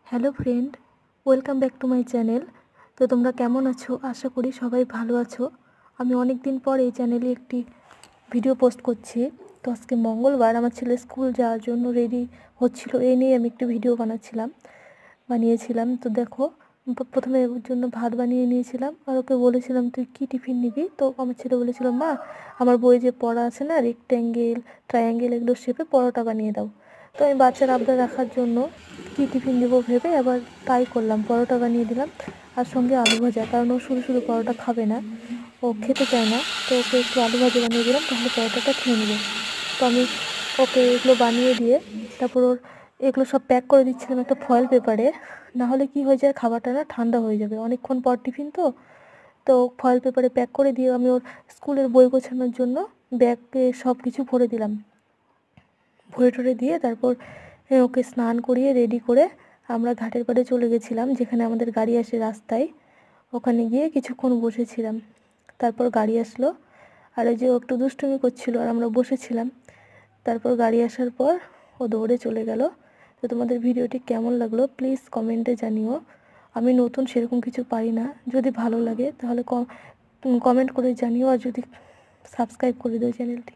Hello friend, welcome back to my channel. তো তোমরা কেমন আছো? আশা করি সবাই ভালো আছো। আমি অনেক দিন পর এই চ্যানেলে একটি ভিডিও পোস্ট করছি। তো আজকে মঙ্গলবার, আমার ছেলে স্কুল যাওয়ার জন্য রেডি হচ্ছিল, এই নিয়ে আমি একটু ভিডিও বানিয়েছিলাম। তো দেখো, প্রথমে ওর জন্য ভাত বানিয়ে নিয়েছিলাম, আর ওকে বলেছিলাম তুই কী টিফিন নিবি। তো আমার ছেলে বলেছিল, মা আমার বইয়ে যে পড়া আছে না, রেক্ট্যাঙ্গেল, ট্রায়াঙ্গেল, এগুলো শেপে পরোটা বানিয়ে দাও। তো আমি বাচ্চার আবদার রাখার জন্য কী টিফিন দেবো ভেবে আবার তাই করলাম, পরোটা বানিয়ে দিলাম, আর সঙ্গে আলু ভাজা। কারণ ও শুধু শুধু পরোটা খাবে না, ও খেতে চায় না। তো ওকে একটু আলু ভাজা বানিয়ে দিলাম, তাহলে পরোটাটা খেয়ে নেবে। তো আমি ওকে এগুলো বানিয়ে দিয়ে তারপর ওর এগুলো সব প্যাক করে দিচ্ছিলাম একটা ফয়েল পেপারে। না হলে কি হয়ে যায়, খাবারটা না ঠান্ডা হয়ে যাবে, অনেকক্ষণ পর টিফিন তো। তো ফয়েল পেপারে প্যাক করে দিয়ে আমি ওর স্কুলের বই গোছানোর জন্য ব্যাগে সব কিছু ভরে দিলাম। ভরে টরে দিয়ে তারপর ওকে স্নান করিয়ে রেডি করে আমরা ঘাটের পাড়ে চলে গেছিলাম, যেখানে আমাদের গাড়ি আসে রাস্তায়। ওখানে গিয়ে কিছুক্ষণ বসেছিলাম, তারপর গাড়ি আসলো। আর ওই যে ও একটু দুষ্টুমি করছিল আর আমরা বসেছিলাম। তারপর গাড়ি আসার পর ও দৌড়ে চলে গেল। তো তোমাদের ভিডিওটি কেমন লাগলো প্লিজ কমেন্টে জানিও। আমি নতুন, সেরকম কিছু পারি না। যদি ভালো লাগে তাহলে কমেন্ট করে জানিও, আর যদি সাবস্ক্রাইব করে দিও চ্যানেলটি।